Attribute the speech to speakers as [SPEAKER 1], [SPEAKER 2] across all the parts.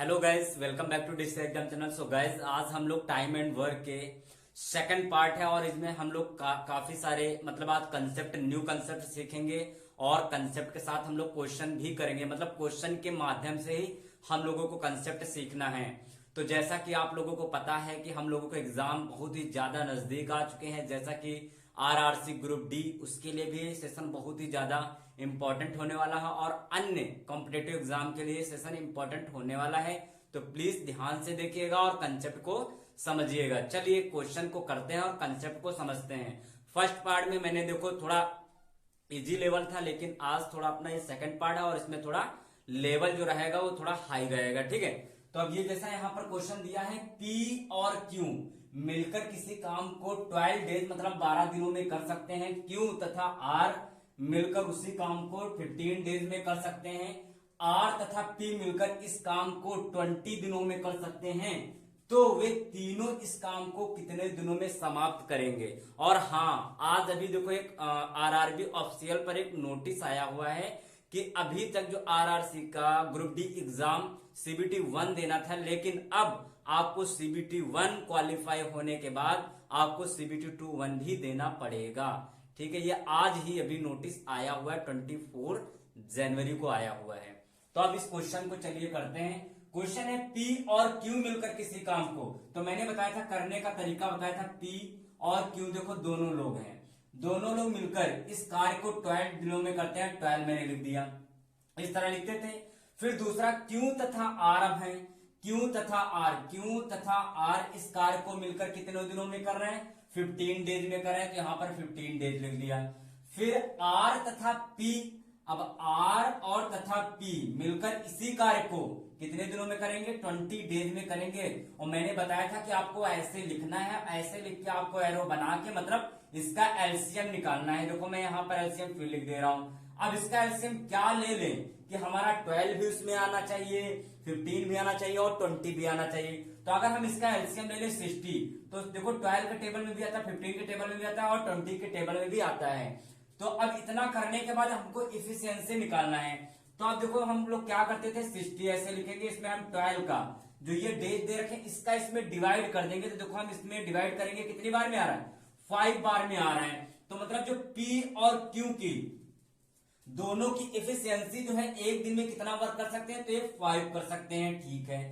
[SPEAKER 1] Hello guys, welcome back to digital exam channel. So guys, आज हम लोग time and work के second part है और इसमें हम लोग काफी सारे आज कंसेप्ट, न्यू कंसेप्ट सीखेंगे और कंसेप्ट के साथ हम लोग क्वेश्चन भी करेंगे। क्वेश्चन के माध्यम से ही हम लोगों को कंसेप्ट सीखना है। तो जैसा कि आप लोगों को पता है कि हम लोगों को एग्जाम बहुत ही ज्यादा नजदीक आ चुके हैं, जैसा कि आरआरसी ग्रुप डी, उसके लिए भी सेशन बहुत ही ज्यादा इंपॉर्टेंट होने वाला है और अन्य कॉम्पिटेटिव एग्जाम के लिए सेशन इंपॉर्टेंट होने वाला है। तो प्लीज ध्यान से देखिएगा और कंसेप्ट को समझिएगा। चलिए क्वेश्चन को करते हैं और कंसेप्ट को समझते हैं। फर्स्ट पार्ट में मैंने देखो थोड़ा इजी लेवल था, लेकिन आज थोड़ा अपना ये सेकंड पार्ट है और इसमें थोड़ा लेवल जो रहेगा वो थोड़ा हाई रहेगा। ठीक है, तो अब ये जैसा यहाँ पर क्वेश्चन दिया है, P और Q मिलकर किसी काम को 12 डेज 12 दिनों में कर सकते हैं। Q तथा R मिलकर उसी काम को 15 डेज में कर सकते हैं। R तथा P मिलकर इस काम को 20 दिनों में कर सकते हैं। तो वे तीनों इस काम को कितने दिनों में समाप्त करेंगे। और हाँ, आज अभी देखो एक आरआरबी ऑफिशियल पर एक नोटिस आया हुआ है कि अभी तक जो आरआरसी का ग्रुप डी एग्जाम सीबीटी 1 देना था, लेकिन अब आपको सीबीटी 1 क्वालिफाई होने के बाद आपको सीबीटी 2 भी देना पड़ेगा। ठीक है, ये आज ही अभी नोटिस आया हुआ है, 24 जनवरी को आया हुआ है। तो अब इस क्वेश्चन को चलिए करते हैं। क्वेश्चन है P और Q मिलकर किसी काम को, तो मैंने बताया था करने का तरीका, बताया था P और Q देखो दोनों लोग हैं, दोनों लोग मिलकर इस कार्य को 12 दिनों में करते हैं। 12 मैंने लिख दिया, इस तरह लिखते थे। फिर दूसरा Q तथा R अब है, Q तथा R इस कार्य को मिलकर कितने दिनों में कर रहे हैं, 15 डेज में कर रहे हैं, तो यहां पर 15 डेज लिख दिया। फिर R तथा P, अब R और तथा P मिलकर इसी कार्य को कितने दिनों में करेंगे, 20 डेज में करेंगे। और मैंने बताया था कि आपको ऐसे लिखना है, ऐसे लिख के आपको एरो बना के इसका एलसीएम निकालना है। देखो मैं यहाँ पर एलसीएम फिर लिख दे रहा हूं। अब इसका एलसीएम क्या ले लें कि हमारा 12 भी उसमें आना चाहिए, 15 भी आना चाहिए और 20 भी आना चाहिए। तो अगर हम इसका एलसीएम ले लें 60, तो देखो 12 के टेबल में भी आता है, 15 के टेबल में भी आता है और 20 के टेबल में भी आता है। तो अब इतना करने के बाद हमको इफिशियंसी निकालना है। तो अब देखो हम लोग क्या करते थे, 60 ऐसे लिखेंगे, इसमें हम 12 का जो ये डेज दे रखे इसका इसमें डिवाइड कर देंगे। तो देखो हम इसमें डिवाइड करेंगे, कितनी बार में आ रहा है, 5 बार में आ रहा है। तो जो P और Q की दोनों की एफिशिएंसी जो है एक दिन में कितना वर्क कर सकते हैं, तो ये 5 कर सकते हैं। ठीक है,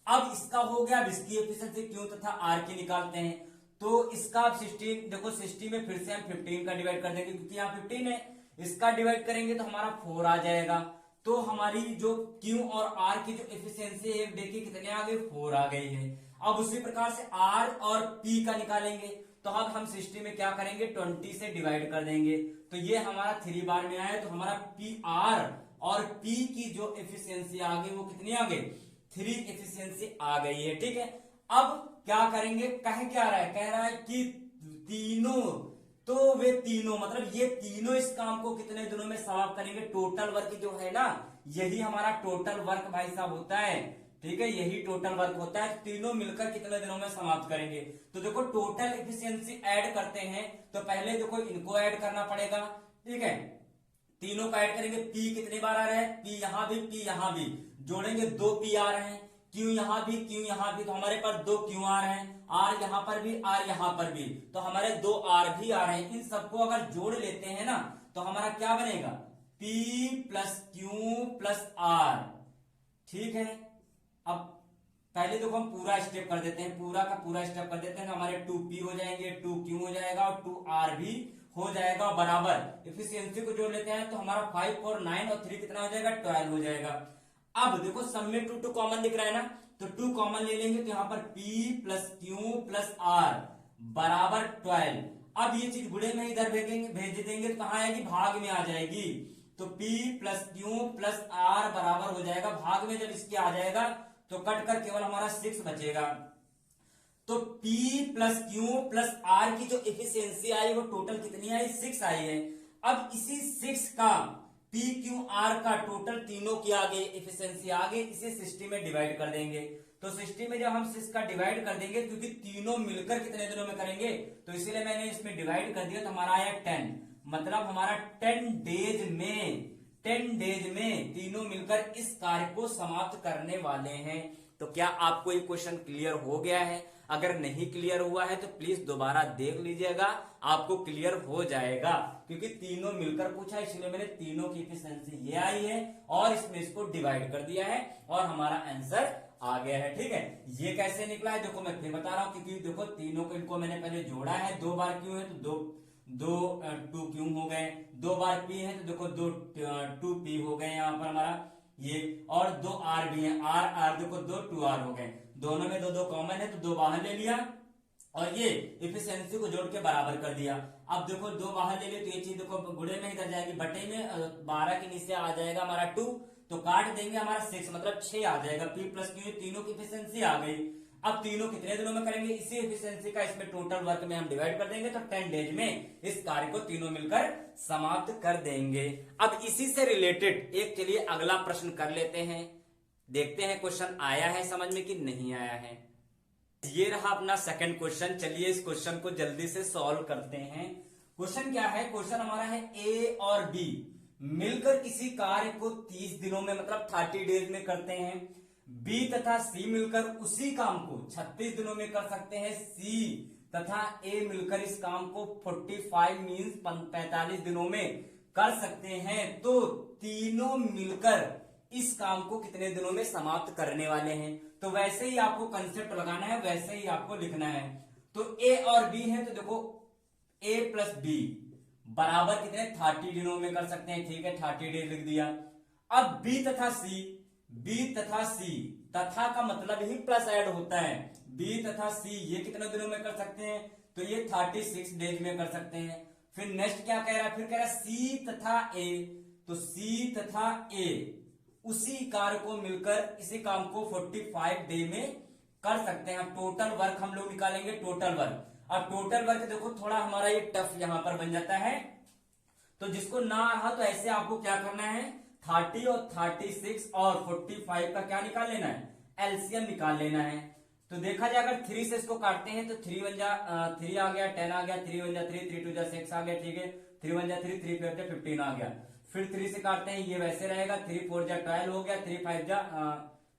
[SPEAKER 1] अब इसका हो गया। अब इसकी एफिशिएंसी Q तथा R की निकालते हैं। तो इसका 60, देखो 60 में फिर से हम 15 का डिवाइड कर देंगे, क्योंकि यहाँ 15 है, इसका डिवाइड करेंगे तो हमारा 4 आ जाएगा। तो हमारी जो Q और R की जो एफिशिएंसी है, देखिए कितने आ गए, 4 आ गई है। अब उसी प्रकार से R और P का निकालेंगे, तो अब हम 60 में क्या करेंगे, 20 से डिवाइड कर देंगे। तो ये हमारा 3 बार में आया, तो हमारा PR और P की जो एफिशिएंसी आ गई वो कितनी आ गई, 3 एफिशिएंसी आ गई है। ठीक है, अब क्या करेंगे, कह क्या रहा है, कह रहा है कि तीनों, तो वे तीनों ये तीनों इस काम को कितने दिनों में समाप्त करेंगे। टोटल वर्क जो है ना, यही हमारा टोटल वर्क भाई साहब होता है। ठीक है, यही टोटल वर्क होता है। तीनों मिलकर कितने दिनों में समाप्त करेंगे। तो देखो टोटल एफिशिएंसी ऐड करते हैं, तो पहले देखो इनको ऐड करना पड़ेगा। ठीक है, तीनों का ऐड करेंगे। P कितनी बार आ रहा है, P यहां भी, P यहां भी, जोड़ेंगे 2 P आ रहे हैं। Q यहां भी, Q यहां भी, तो हमारे पास 2 Q आ रहे हैं। R यहां पर भी, R यहां पर भी, तो हमारे 2 R भी आ रहे हैं। इन सबको अगर जोड़ लेते हैं ना, तो हमारा क्या बनेगा, P plus Q plus R। ठीक है, अब पहले देखो हम पूरा स्टेप कर देते हैं, पूरा का पूरा स्टेप कर देते हैं। तो हमारे 2P हो जाएंगे, 2Q हो जाएगा और 2R भी हो जाएगा। बराबर एफिशिएंसी को जोड़ लेते हैं, तो हमारा 5 और 9 और 3 कितना हो जाएगा, 12 हो जाएगा। अब देखो सब में 2 कॉमन दिख रहा है ना, तो 2 कॉमन ले लेंगे, तो यहां पर P plus Q plus R बराबर 12। अब ये चीज गुणे में इधर भेज देंगे, तो कहां आएगी, भाग में आ जाएगी। तो P plus Q plus R बराबर हो जाएगा, भाग में जब इसके आ जाएगा तो कट कर केवल हमारा 6 बचेगा। तो P plus Q plus R की जो एफिशिएंसी आई वो टोटल कितनी आई, 6 आई है। अब इसी 6 का P Q R का टोटल तीनों की आ गई एफिशिएंसी आ गई, इसे 60 में डिवाइड कर देंगे। तो 60 में जब हम 6 का डिवाइड कर देंगे, क्योंकि तीनों मिलकर कितने दिनों में करेंगे, तो इसीलिए मैंने इसमें डिवाइड कर दिया, तो हमारा आया 10। हमारा 10 डेज में 10 डेज में तीनों मिलकर इस कार्य को समाप्त करने वाले हैं। तो क्या आपको ये क्वेश्चन क्लियर हो गया है? अगर नहीं क्लियर हुआ है तो प्लीज दोबारा देख लीजिएगा, आपको क्लियर हो जाएगा। क्योंकि तीनों मिलकर पूछा, इसलिए मैंने तीनों की एफिशिएंसी ये आई है और इसमें इसको डिवाइड कर दिया है और हमारा आंसर आ गया है। ठीक है, ये कैसे निकला है देखो मैं फिर बता रहा हूं। क्योंकि देखो तीनों को इनको मैंने पहले जोड़ा है, 2 बार क्यों है तो दो 2 क्यों हो गए, 2 बार पी है तो देखो 2 पी हो गए यहाँ पर हमारा ये, और 2 आर भी है, आर देखो 2 आर हो गए, दोनों में 2 कॉमन है तो 2 बाहर ले लिया और ये इफिशियंसी को जोड़ के बराबर कर दिया। अब देखो 2 बाहर ले लिया तो ये चीज देखो गुणे में इधर जाएगी, बटे में 12 के नीचे आ जाएगा हमारा 2, तो काट देंगे हमारा 6 मतलब 6 आ जाएगा। पी प्लस क्यू तीनों की इफिशियंसी आ गई। अब तीनों कितने दिनों में करेंगे, इसी एफिशिएंसी का इसमें टोटल वर्क में हम डिवाइड कर देंगे तो 10 डेज में इस कार्य को तीनों मिलकर समाप्त कर देंगे। अब इसी से रिलेटेड एक चलिए अगला प्रश्न कर लेते हैं, देखते हैं क्वेश्चन आया है समझ में कि नहीं आया है। ये रहा अपना सेकंड क्वेश्चन, चलिए इस क्वेश्चन को जल्दी से सॉल्व करते हैं। क्वेश्चन क्या है, क्वेश्चन हमारा है ए और बी मिलकर किसी कार्य को 30 दिनों में मतलब 30 डेज में करते हैं। बी तथा सी मिलकर उसी काम को 36 दिनों में कर सकते हैं। सी तथा ए मिलकर इस काम को 45 मीन्स 45 दिनों में कर सकते हैं। तो तीनों मिलकर इस काम को कितने दिनों में समाप्त करने वाले हैं। तो वैसे ही आपको कंसेप्ट लगाना है, वैसे ही आपको लिखना है। तो ए और बी है तो देखो ए प्लस बी बराबर कितने 30 दिनों में कर सकते हैं। ठीक है, 30 डेज लिख दिया। अब बी तथा सी तथा का मतलब ही प्लस ऐड होता है। बी तथा सी ये कितने दिनों में कर सकते हैं तो ये 36 डेज में कर सकते हैं। फिर नेक्स्ट क्या कह रहा है, फिर कह रहा है सी तथा ए, तो सी तथा ए उसी कार्य को मिलकर इसी काम को 45 डे में कर सकते हैं। टोटल वर्क हम लोग निकालेंगे, टोटल वर्क। अब टोटल वर्क देखो थोड़ा हमारा ये टफ यहां पर बन जाता है, तो जिसको ना रहा तो ऐसे आपको क्या करना है 30 और 36 और 45 का क्या निकाल लेना है, एलसीएम निकाल लेना है। तो देखा जाए अगर 3 से इसको काटते हैं तो 3 वन जा 3 आ गया, 10 आ गया, 3 वन जा 3, 3 टू जा 6 आ गया। ठीक है, 3 वन जा 3, 3 5 जा 15 आ गया। फिर 3 से काटते हैं ये वैसे रहेगा, 3 4 जा 12 हो गया, 3 5 जा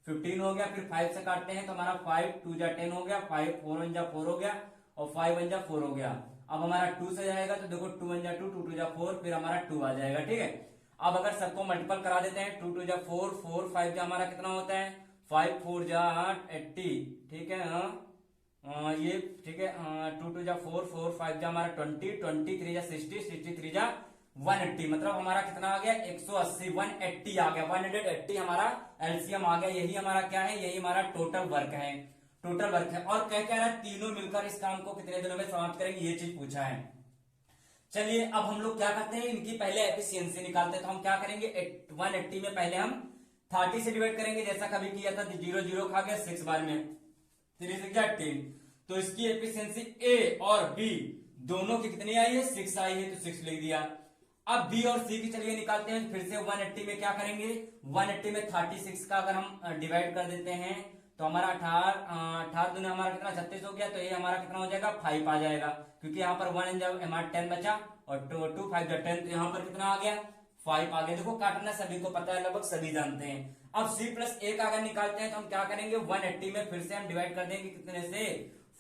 [SPEAKER 1] 15 हो गया। फिर 5 से काटते हैं तो हमारा 5 2 जा 10 हो गया, 5 4 वन जा 4 हो गया और 5 वन जा 4 हो गया। अब हमारा 2 से जाएगा तो देखो 2 वन जा 2, 2 2 जा 4, फिर हमारा 2 आ जाएगा। ठीक है, अब अगर सबको मल्टीपल करा देते हैं 2 2 जा 4, 4 5 जा हमारा कितना होता है 5 4 जा 80। ठीक है, ये ठीक है, 2 2 जा 4, 4 5 जा हमारा 20, 23 जा 60, 63 जा 180, मतलब हमारा कितना आ गया 180, 180 आ गया, 180 हमारा एलसीएम आ गया। यही हमारा क्या है, यही हमारा टोटल वर्क है, टोटल वर्क है। और क्या कह रहा है तीनों मिलकर इस काम को कितने दिनों में समाप्त करेंगे, ये चीज पूछा है। चलिए अब हम लोग क्या करते हैं, इनकी पहले एफिशिएंसी निकालते हैं। तो हम क्या करेंगे 180 में पहले हम 30 से डिवाइड करेंगे, जैसा कभी किया था 0 0 खा गया 6 बार में, 3 6 18। तो इसकी एफिशिएंसी ए और बी दोनों की कितनी आई है 6 आई है, तो 6 लिख दिया। अब बी और सी की चलिए निकालते हैं। फिर से 180 में क्या करेंगे, 180 में 36 का अगर हम डिवाइड कर देते हैं तो हमारा 18 दुना हमारा कितना 36 हो गया। तो ये हमारा कितना हो जाएगा 5 आ जाएगा, क्योंकि यहाँ पर 1 जब हमारा 10 बचा और 2 5 जब 10, तो यहाँ पर कितना आ गया 5 आ गया। देखो काटना सभी को पता है, लगभग सभी जानते हैं। अब सी प्लस ए का अगर निकालते हैं तो हम क्या करेंगे 180 में फिर से हम डिवाइड कर देंगे कितने से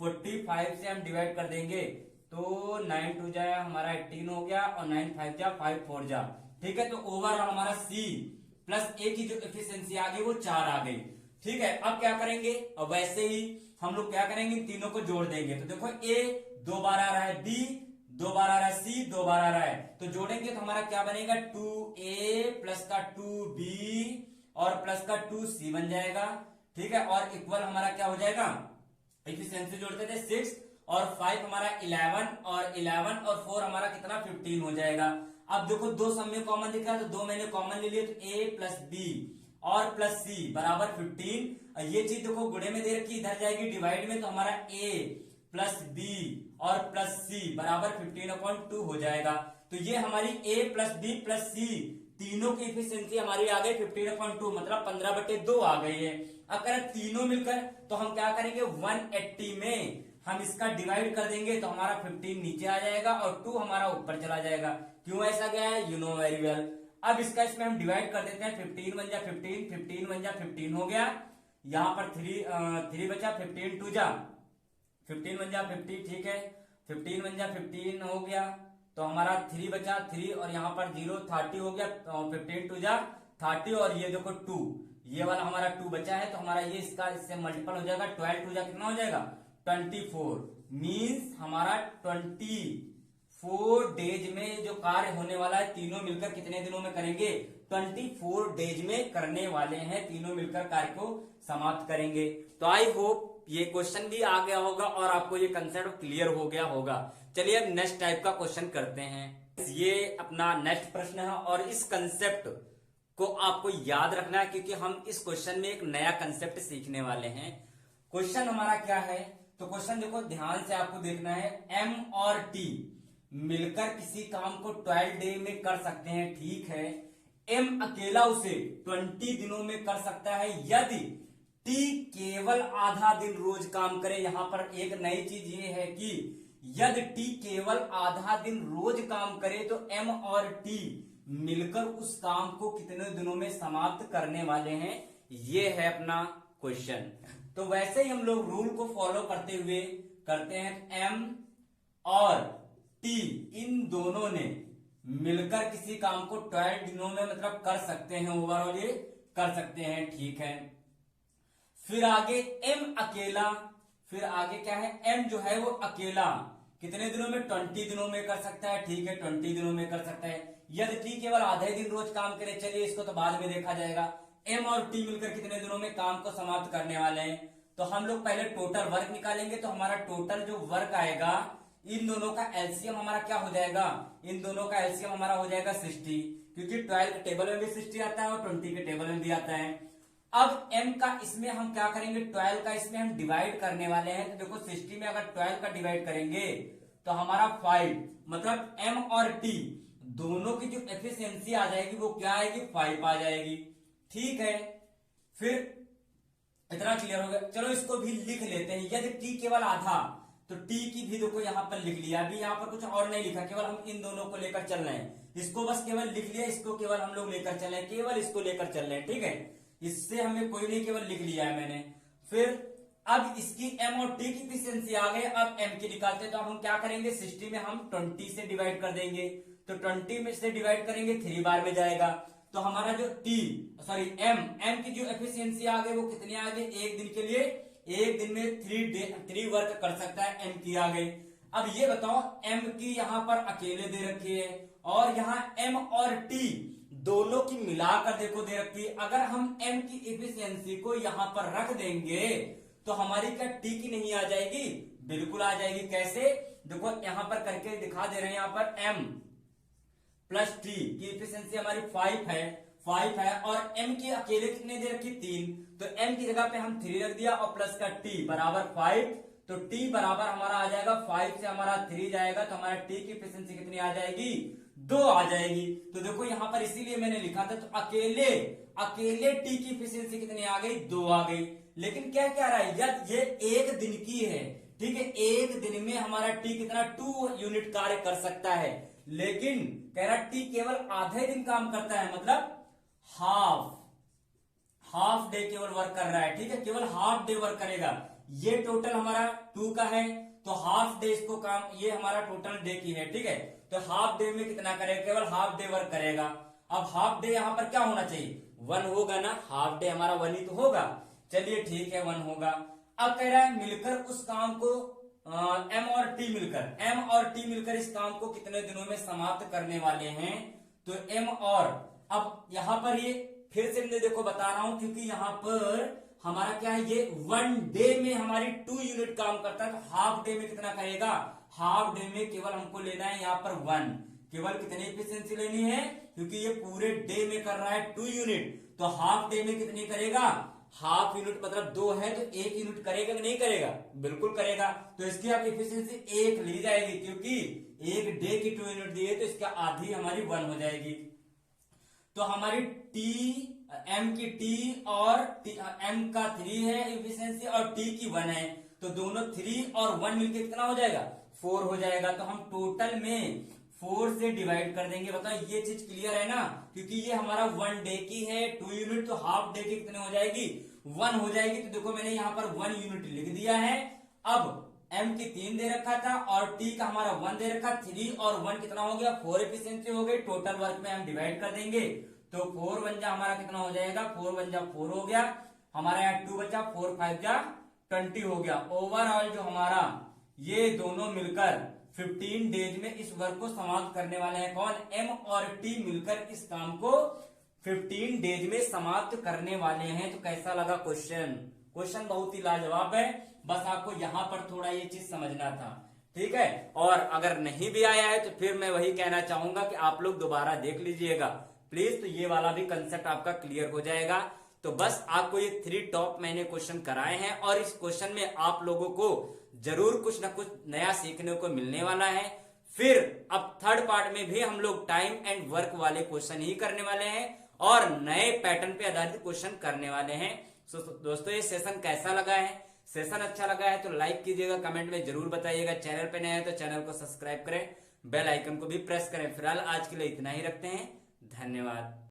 [SPEAKER 1] 45 से हम डिवाइड कर देंगे, तो 9 2 जा हमारा 18 हो गया और 9 5 जा 5 4 जा। ठीक है, तो ओवरऑल हमारा सी प्लस ए की जो एफिशिएंसी आ गई वो 4 आ गई। ठीक है, अब क्या करेंगे, अब वैसे ही हम लोग क्या करेंगे तीनों को जोड़ देंगे। तो देखो ए 2 बार आ रहा है, बी 2 बार आ रहा है, सी 2 बार आ रहा है, तो जोड़ेंगे तो हमारा क्या बनेगा 2a प्लस का 2b और प्लस का 2c बन जाएगा। ठीक है, और इक्वल हमारा क्या हो जाएगा, एफिशिएंसी जोड़ते थे 6 और 5 हमारा 11 और 11 और 4 हमारा कितना 15 हो जाएगा। अब देखो 2 सब में कॉमन दिख रहा है तो 2 मैंने कॉमन ले लिया, तो a प्लस बी और प्लस सी बराबर 15। ये चीज देखो गुणे में दे रखी, इधर जाएगी डिवाइड में, तो हमारा a प्लस बी और प्लस सी बराबर 15/2 हो जाएगा। तो ये हमारी a प्लस बी प्लस सी तीनों की एफिशिएंसी हमारी आ गई 15/2, मतलब 15/2 आ गई है। अगर तीनों मिलकर तो हम क्या करेंगे 180 में हम इसका डिवाइड कर देंगे तो हमारा 15 नीचे आ जाएगा और 2 हमारा ऊपर चला जाएगा। क्यों ऐसा गया है, यू नो वेरी वेल। अब इसका इसमें हम डिवाइड कर देते हैं, 15 1 जा 15, 15 1 जा 15 हो गया, यहाँ पर 3 बचा, 15 2 जा 15 1 जा 50, ठीक है, 15 1 जा 15 हो गया, तो हमारा 3 बचा 3 और यहाँ पर 0 30 हो गया, 15 2 जा 30 और ये देखो 2, ये वाला हमारा 2 बचा है, तो हमारा ये इसका इससे मल्टीपल हो जाएगा, 12 2 जा कितना हो जाएगा 24, मीन्स हमारा 24 डेज में जो कार्य होने वाला है तीनों मिलकर कितने दिनों में करेंगे, 24 डेज में करने वाले हैं, तीनों मिलकर कार्य को समाप्त करेंगे। तो आई होप ये क्वेश्चन भी आ गया होगा और आपको ये कंसेप्ट क्लियर हो गया होगा। चलिए अब नेक्स्ट टाइप का क्वेश्चन करते हैं। ये अपना नेक्स्ट प्रश्न है और इस कंसेप्ट को आपको याद रखना है क्योंकि हम इस क्वेश्चन में एक नया कंसेप्ट सीखने वाले हैं। क्वेश्चन हमारा क्या है, तो क्वेश्चन देखो ध्यान से आपको देखना है, एम और टी मिलकर किसी काम को 12 डे में कर सकते हैं, ठीक है। एम अकेला उसे 20 दिनों में कर सकता है यदि टी केवल आधा दिन रोज काम करे। यहां पर एक नई चीज ये है कि यदि टी केवल आधा दिन रोज काम करे तो एम और टी मिलकर उस काम को कितने दिनों में समाप्त करने वाले हैं, ये है अपना क्वेश्चन। तो वैसे ही हम लोग रूल को फॉलो करते हुए करते हैं, एम और टी इन दोनों ने मिलकर किसी काम को 12 दिनों में मतलब कर सकते हैं, ओवरऑल ये कर सकते हैं, ठीक है। फिर आगे एम अकेला, फिर आगे क्या है, एम जो है वो अकेला कितने दिनों में 20 दिनों में कर सकता है, ठीक है 20 दिनों में कर सकता है। यदि टी केवल आधे दिन रोज काम करे, चलिए इसको तो बाद में देखा जाएगा। एम और टी मिलकर कितने दिनों में काम को समाप्त करने वाले हैं, तो हम लोग पहले टोटल वर्क निकालेंगे। तो हमारा टोटल जो वर्क आएगा इन दोनों का एलसीएम हमारा क्या हो जाएगा, इन दोनों का एलसीएम हमारा हो जाएगा 60, क्योंकि 12 के टेबल में भी 60 आता है और 20 के टेबल में भी आता है। अब m का इसमें हम क्या करेंगे, 12 का इसमें हम डिवाइड करने वाले हैं। तो देखो 60 में अगर 12 का डिवाइड करेंगे तो हमारा 5, मतलब m और t दोनों की जो एफिशिएंसी आ जाएगी वो क्या आएगी, 5 आ जाएगी, ठीक है। फिर इतना क्लियर हो गया। चलो इसको भी लिख लेते हैं, यदि t केवल आधा तो t की भी देखो यहां पर लिख लिया। अभी यहां पर कुछ और नहीं लिखा, केवल हम इन दोनों को लेकर चल रहे हैं, इसको बस केवल लिख लिया, इसको केवल हम लोग लेकर चल रहे हैं, केवल इसको लेकर चल रहे हैं, ठीक है। इससे हमें कोई नहीं, केवल लिख लिया है मैंने। फिर अब इसकी m और t की एफिशिएंसी आ गई, अब m की निकालते हैं। तो अब हम क्या करेंगे, 60 में हम 20 से डिवाइड कर देंगे, तो 20 में से डिवाइड करेंगे 3 बार में जाएगा। तो हमारा जो m की जो एफिशिएंसी आ गई वो कितनी आ गई, एक दिन के लिए, एक दिन में 3 वर्क कर सकता है, m की आ गई। अब ये बताओ m की यहाँ पर अकेले दे रखी है और यहाँ m और t दोनों की मिलाकर देखो दे रखी है। अगर हम m की एफिशिएंसी को यहां पर रख देंगे तो हमारी क्या t की नहीं आ जाएगी, बिल्कुल आ जाएगी। कैसे, देखो यहां पर करके दिखा दे रहे हैं, यहां पर m प्लस t की एफिशिएंसी हमारी 5 है और m की अकेले कितने दे रखी, 3, तो m की जगह पे हम 3 रख दिया और प्लस का t बराबर 5, तो t बराबर हमारा आ जाएगा 5 से हमारा 3 जाएगा, तो हमारा t की एफिशिएंसी कितनी आ जाएगी, 2 आ जाएगी। तो देखो यहां पर इसीलिए मैंने लिखा था, तो अकेले टी की एफिशिएंसी कितनी आ गई, 2 आ गई। लेकिन क्या कह रहा है, यदि ये एक दिन की है, ठीक है, एक दिन में हमारा टी कितना 2 यूनिट कार्य कर सकता है, लेकिन कह रहा टी केवल आधे दिन काम करता है, मतलब हाफ डे केवल वर्क कर रहा है, ठीक है, केवल हाफ डे वर्क करेगा। ये टोटल हमारा 2 का है, तो हाफ डे इसको काम, ये हमारा टोटल डे की है, ठीक है, तो हाफ डे में कितना करेगा, केवल हाफ डे वर्क करेगा। अब हाफ डे यहां पर क्या होना चाहिए, 1 होगा ना, हाफ डे हमारा 1 ही तो होगा, चलिए ठीक है 1 होगा। अब कह रहा है मिलकर उस काम को m और t मिलकर इस काम को कितने दिनों में समाप्त करने वाले हैं, तो m और, अब यहां पर ये फिर से मैं देखो बता रहा हूं क्योंकि यहां पर हमारा क्या है, ये 1 डे में हमारी 2 यूनिट काम करता है, तो हाफ डे में कितना करेगा, हाफ डे में केवल हमको लेना है यहाँ पर 1, केवल कितनी एफिशिएंसी लेनी है, क्योंकि ये पूरे डे में कर रहा है 2 यूनिट, तो हाफ डे में कितनी करेगा, हाफ यूनिट मतलब 2 है तो 1 यूनिट करेगा कि नहीं करेगा, बिल्कुल करेगा। तो इसकी आप एफिशिएंसी 1 ली जाएगी, क्योंकि एक डे की 2 यूनिट दी है तो इसका आधी हमारी 1 हो जाएगी। तो हमारी m की t और m का 3 है एफिशिएंसी और t की 1 है, तो दोनों 3 और 1 मिलके कितना हो जाएगा, 4 हो जाएगा। तो हम टोटल में 4 से डिवाइड कर देंगे। बताओ ये चीज क्लियर है ना, क्योंकि ये हमारा 1 डे की है 2 यूनिट, तो हाफ डे की कितने हो जाएगी 1 हो जाएगी। तो देखो मैंने यहाँ पर 1 यूनिट लिख दिया है। अब m की 3 दे रखा था और t का हमारा 1 दे रखा, 3 और 1 कितना हो गया 4 एफिशिएंसी हो गई। टोटल वर्क में हम डिवाइड कर देंगे तो 4 1 जा हमारा कितना हो जाएगा 4 1 जा 4 हो गया हमारा, यहाँ 2 बचा 4 5 जा 20 हो गया। ओवरऑल जो हमारा ये दोनों मिलकर 15 डेज में इस वर्क को समाप्त करने वाले हैं। कौन, m और t मिलकर इस काम को 15 डेज में समाप्त करने वाले हैं। तो कैसा लगा क्वेश्चन? क्वेश्चन बहुत ही लाजवाब है, बस आपको यहां पर थोड़ा ये चीज समझना था, ठीक है। और अगर नहीं भी आया है तो फिर मैं वही कहना चाहूंगा कि आप लोग दोबारा देख लीजिएगा प्लीज, तो ये वाला भी कंसेप्ट आपका क्लियर हो जाएगा। तो बस आपको ये 3 टॉप मैंने क्वेश्चन कराए हैं और इस क्वेश्चन में आप लोगों को जरूर कुछ ना कुछ नया सीखने को मिलने वाला है। फिर अब थर्ड पार्ट में भी हम लोग टाइम एंड वर्क वाले क्वेश्चन ही करने वाले हैं और नए पैटर्न पे आधारित क्वेश्चन करने वाले हैं। तो दोस्तों ये सेशन कैसा लगा है? सेशन अच्छा लगा है तो लाइक कीजिएगा, कमेंट में जरूर बताइएगा। चैनल पे नए हैं तो चैनल को सब्सक्राइब करें, बेल आइकन को भी प्रेस करें। फिलहाल आज के लिए इतना ही रखते हैं, धन्यवाद।